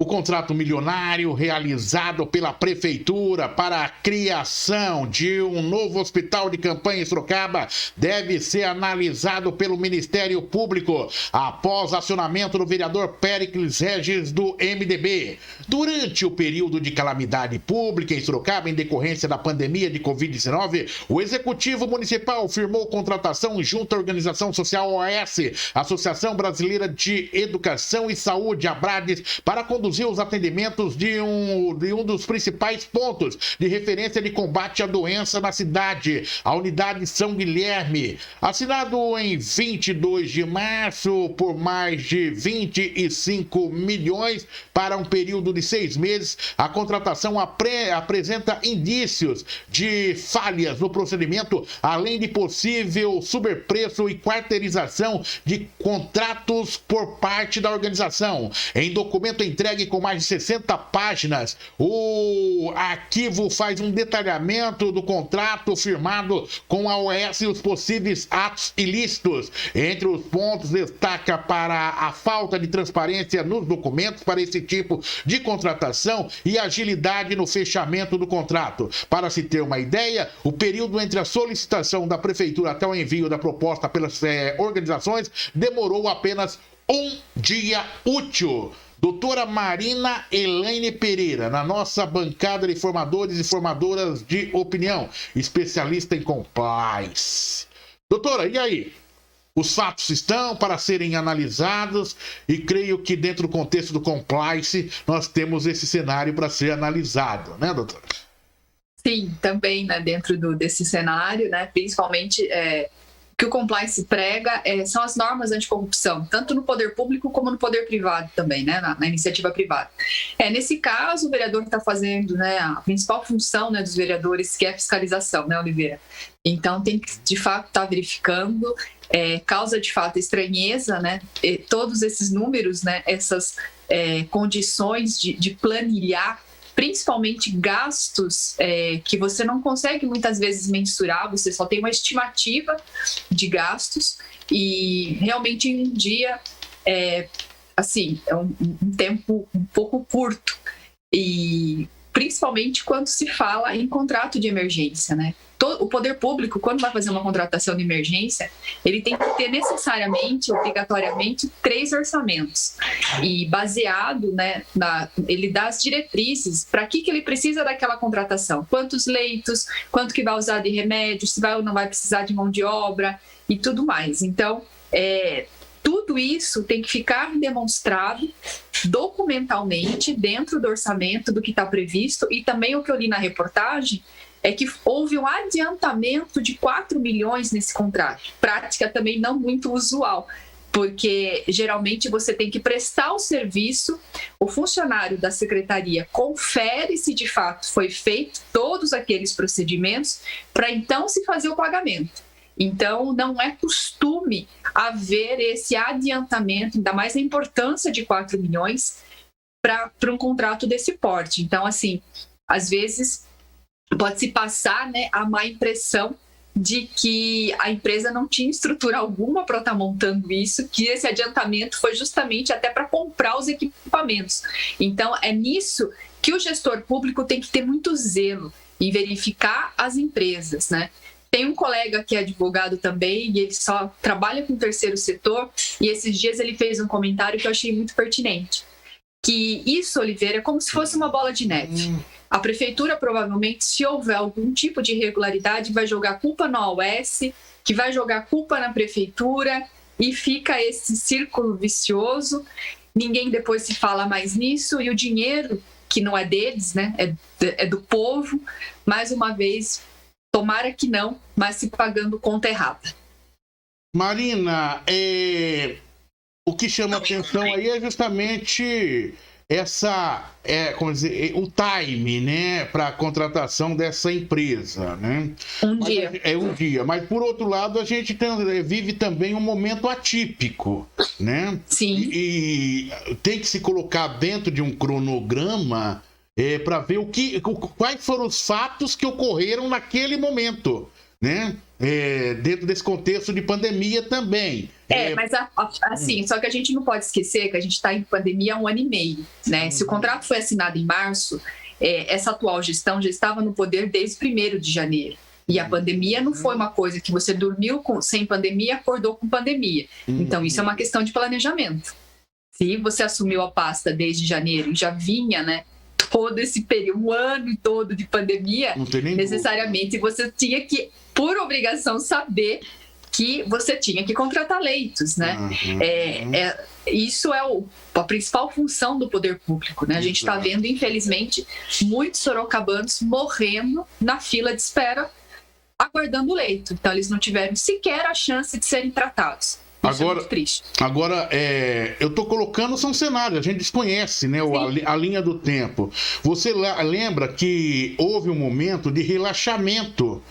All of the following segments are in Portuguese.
O contrato milionário realizado pela Prefeitura para a criação de um novo hospital de campanha em Sorocaba deve ser analisado pelo Ministério Público após acionamento do vereador Péricles Regis do MDB. Durante o período de calamidade pública em Sorocaba, em decorrência da pandemia de Covid-19, o Executivo Municipal firmou contratação junto à Organização Social OAS, Associação Brasileira de Educação e Saúde, ABRADES, para conduzir os atendimentos de um dos principais pontos de referência de combate à doença na cidade, a unidade São Guilherme. Assinado em 22 de março por mais de 25 milhões para um período de 6 meses, a contratação apresenta indícios de falhas no procedimento, além de possível sobrepreço e quarteirização de contratos por parte da organização. Em documento entregue com mais de 60 páginas, o arquivo faz um detalhamento do contrato firmado com a OAS e os possíveis atos ilícitos. Entre os pontos, destaca para a falta de transparência nos documentos para esse tipo de contratação e agilidade no fechamento do contrato. Para se ter uma ideia, o período entre a solicitação da Prefeitura até o envio da proposta pelas organizações demorou apenas um dia útil. Doutora Marina Elaine Pereira, na nossa bancada de formadores e formadoras de opinião, especialista em compliance. Doutora, e aí? Os fatos estão para serem analisados e creio que dentro do contexto do compliance nós temos esse cenário para ser analisado, né, doutora? Sim, também, né, dentro desse cenário, né, principalmente que o compliance prega são as normas anticorrupção, tanto no poder público como no poder privado também, né, na iniciativa privada. Nesse caso, o vereador está fazendo, né, a principal função, né, dos vereadores, que é a fiscalização, né, Oliveira? Então, tem que, de fato, estar verificando, causa, de fato, estranheza, né, todos esses números, né, essas condições de planilhar, principalmente gastos que você não consegue muitas vezes mensurar, você só tem uma estimativa de gastos e realmente em um dia é um tempo um pouco curto e principalmente quando se fala em contrato de emergência, né? O poder público, quando vai fazer uma contratação de emergência, ele tem que ter necessariamente, obrigatoriamente, 3 orçamentos. E baseado, né, ele dá as diretrizes para que ele precisa daquela contratação. Quantos leitos, quanto que vai usar de remédio, se vai ou não vai precisar de mão de obra e tudo mais. Então, tudo isso tem que ficar demonstrado documentalmente dentro do orçamento do que está previsto e também o que eu li na reportagem é que houve um adiantamento de 4 milhões nesse contrato. Prática também não muito usual, porque geralmente você tem que prestar o serviço, o funcionário da secretaria confere se de fato foi feito todos aqueles procedimentos para então se fazer o pagamento. Então, não é costume haver esse adiantamento, ainda mais a importância de 4 milhões para um contrato desse porte. Então, assim, às vezes pode-se passar, né, a má impressão de que a empresa não tinha estrutura alguma para estar montando isso, que esse adiantamento foi justamente até para comprar os equipamentos. Então, é nisso que o gestor público tem que ter muito zelo em verificar as empresas, né? Tem um colega que é advogado também e ele só trabalha com o terceiro setor e esses dias ele fez um comentário que eu achei muito pertinente, que isso, Oliveira, é como se fosse uma bola de neve. A prefeitura provavelmente, se houver algum tipo de irregularidade, vai jogar culpa na OAS, que vai jogar culpa na prefeitura e fica esse círculo vicioso, ninguém depois se fala mais nisso e o dinheiro, que não é deles, né, é do povo, mais uma vez, tomara que não, mas se pagando conta errada. Marina, o que chama atenção aí é justamente o time, né, para a contratação dessa empresa, né? Um dia. Mas por outro lado, a gente vive também um momento atípico, né? Sim. E tem que se colocar dentro de um cronograma para ver quais foram os fatos que ocorreram naquele momento, né? dentro desse contexto de pandemia também. Mas assim, só que a gente não pode esquecer que a gente está em pandemia há 1 ano e meio, né? Se o contrato foi assinado em março, essa atual gestão já estava no poder desde 1º de janeiro. E a pandemia não foi uma coisa que você dormiu sem pandemia e acordou com pandemia. Então, isso é uma questão de planejamento. Se você assumiu a pasta desde janeiro e já vinha, né, todo esse período, 1 ano todo de pandemia, necessariamente você tinha que, por obrigação, saber que você tinha que contratar leitos, né? Isso é a principal função do poder público, né? A gente está vendo, infelizmente, muitos sorocabanos morrendo na fila de espera, aguardando o leito. Então, eles não tiveram sequer a chance de serem tratados. Isso é muito triste. Agora, eu estou colocando, são cenários, a gente desconhece, né, a linha do tempo. Você lembra que houve um momento de relaxamento.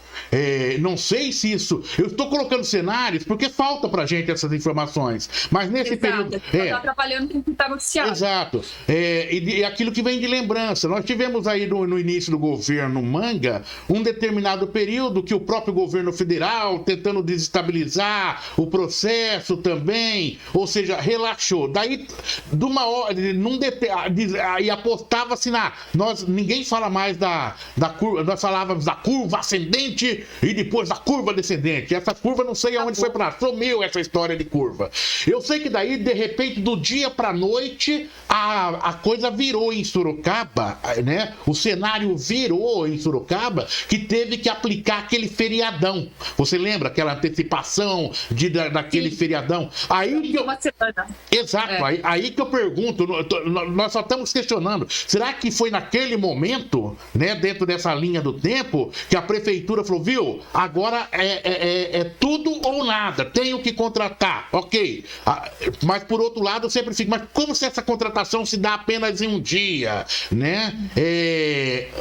Não sei se isso... Eu estou colocando cenários porque falta pra gente essas informações. Mas nesse período... Está trabalhando com o que está noticiado. Exato. E aquilo que vem de lembrança. Nós tivemos aí no início do governo Manga um determinado período que o próprio governo federal tentando desestabilizar o processo também, ou seja, relaxou. Daí, de uma hora, e apostava-se ninguém fala mais da curva, nós falávamos da curva ascendente e depois da curva descendente. Essa curva não sei aonde foi para sumiu essa história de curva. Eu sei que daí, de repente, do dia para noite, a coisa virou em Sorocaba, né? O cenário virou em Sorocaba, que teve que aplicar aquele feriadão. Você lembra aquela antecipação daquele feriadão? Aí que uma semana. Exato. Aí que eu pergunto, nós só estamos questionando, será que foi naquele momento, né, dentro dessa linha do tempo, que a prefeitura falou, viu, agora é tudo ou nada, tenho que contratar, ok. Mas por outro lado, eu sempre fico, mas como se essa contratação se dá apenas em um dia, né?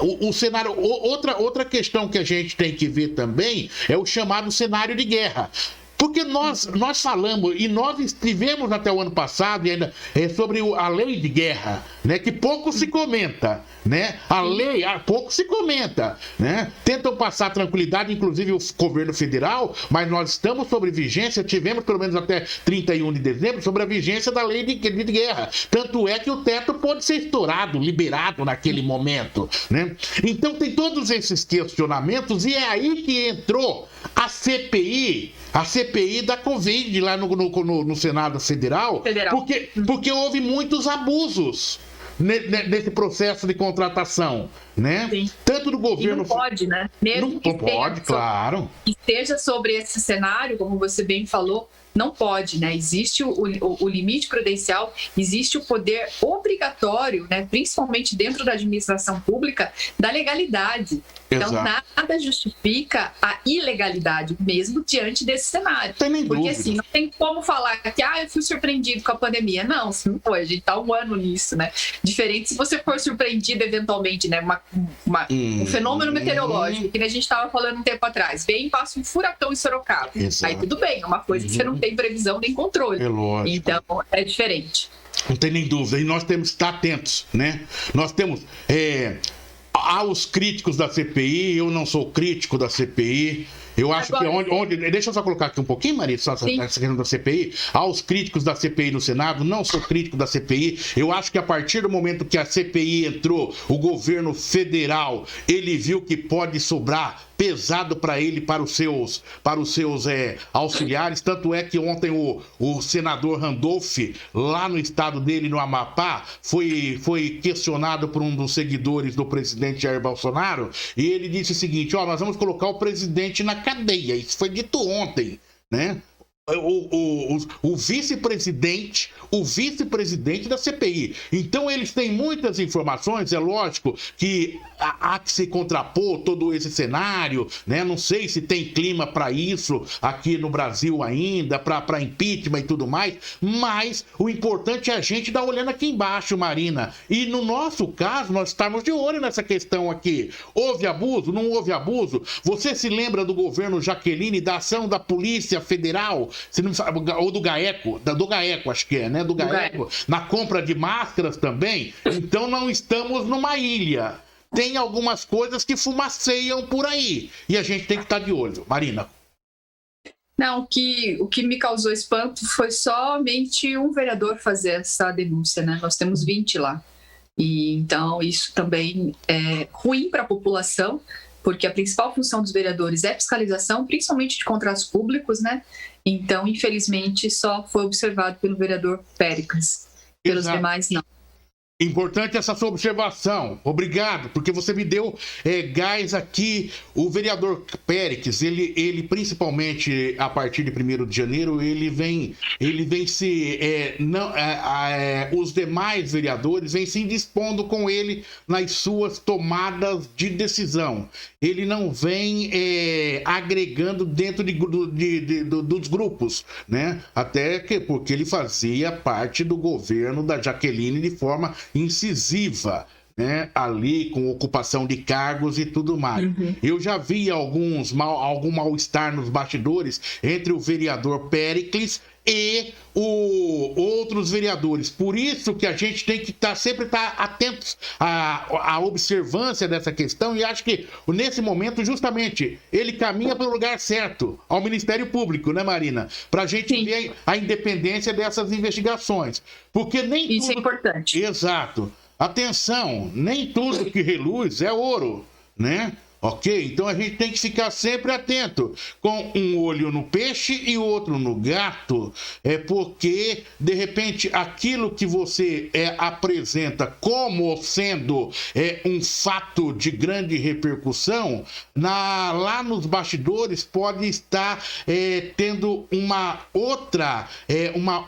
O cenário, outra questão que a gente tem que ver também é o chamado cenário de guerra. Porque nós falamos, e nós estivemos até o ano passado e ainda sobre a lei de guerra, né, que pouco se comenta, né? A lei, pouco se comenta, né? Tentam passar tranquilidade, inclusive o governo federal, mas nós estamos sobre vigência, tivemos pelo menos até 31 de dezembro, sobre a vigência da lei de guerra. Tanto é que o teto pode ser estourado, liberado naquele momento, né? Então tem todos esses questionamentos e é aí que entrou a CPI da Covid lá no Senado Federal. Porque houve muitos abusos nesse processo de contratação, né? Sim. Tanto do governo... E não pode, né? Mesmo não pode, claro. Que esteja sobre esse cenário, como você bem falou, não pode, né? Existe o limite prudencial, existe o poder obrigatório, né? Principalmente dentro da administração pública, da legalidade. Então, nada justifica a ilegalidade, mesmo diante desse cenário. Tem nem Porque, dúvida. assim, não tem como falar que eu fui surpreendido com a pandemia. Não, assim, não foi. A gente tá 1 ano nisso, né? Diferente se você for surpreendido, eventualmente, né? Um fenômeno meteorológico, que a gente estava falando um tempo atrás. Vem, passa um furacão em Sorocaba. Exato. Aí tudo bem, é uma coisa que você não tem previsão nem controle. É lógico. Então, é diferente. Não tem nem dúvida. E nós temos que estar atentos, né? Nós temos... Aos críticos da CPI, eu não sou crítico da CPI. Eu acho que deixa eu só colocar aqui um pouquinho, Maria, só essa questão da CPI. Aos críticos da CPI no Senado, não sou crítico da CPI. Eu acho que a partir do momento que a CPI entrou, o governo federal, ele viu que pode sobrar pesado para ele, para os seus auxiliares. Tanto é que ontem o senador Randolph, lá no estado dele, no Amapá, foi questionado por um dos seguidores do presidente Jair Bolsonaro, e ele disse o seguinte: nós vamos colocar o presidente na cadeia. Isso foi dito ontem, né? O vice-presidente da CPI. Então eles têm muitas informações. É lógico que há que se contrapor todo esse cenário, né? Não sei se tem clima para isso aqui no Brasil ainda, para impeachment e tudo mais, mas o importante é a gente dar olhando aqui embaixo, Marina. E no nosso caso, nós estamos de olho nessa questão aqui. Houve abuso? Não houve abuso? Você se lembra do governo Jaqueline, da ação da Polícia Federal? Você não sabe, ou do GAECO, acho que é, né? Do GAECO, na compra de máscaras também. Então não estamos numa ilha. Tem algumas coisas que fumaceiam por aí. E a gente tem que estar de olho. Marina. Não, o que me causou espanto foi somente um vereador fazer essa denúncia, né? Nós temos 20 lá. E então isso também é ruim para a população, porque a principal função dos vereadores é fiscalização, principalmente de contratos públicos, né? Então, infelizmente, só foi observado pelo vereador Péricles. Pelos Exato. demais, não. Importante essa sua observação. Obrigado, porque você me deu gás aqui. O vereador Péricles, ele principalmente a partir de 1º de janeiro, ele vem se... os demais vereadores vêm se indispondo com ele nas suas tomadas de decisão. Ele não vem agregando dentro dos grupos, né? Até que porque ele fazia parte do governo da Jaqueline de forma incisiva, né? Ali com ocupação de cargos e tudo mais. Uhum. Eu já vi algum mal-estar nos bastidores entre o vereador Péricles e outros vereadores. Por isso que a gente tem que sempre estar atentos à observância dessa questão, e acho que nesse momento justamente ele caminha para o lugar certo, ao Ministério Público, né, Marina? Para a gente Sim. ver a independência dessas investigações. Porque nem Isso tudo... é importante. Exato. Atenção, nem tudo que reluz é ouro, né? Ok? Então a gente tem que ficar sempre atento, com um olho no peixe e o outro no gato, porque, de repente, aquilo que você apresenta como sendo um fato de grande repercussão, lá nos bastidores pode estar tendo uma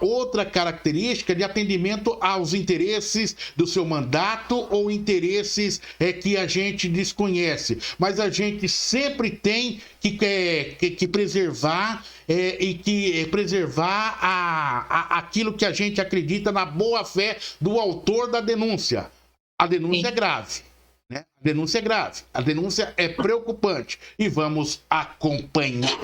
outra característica de atendimento aos interesses do seu mandato ou interesses que a gente desconhece. Mas a gente sempre tem que preservar preservar aquilo que a gente acredita na boa-fé do autor da denúncia. A denúncia é grave, né? A denúncia é grave, a denúncia é preocupante e vamos acompanhar.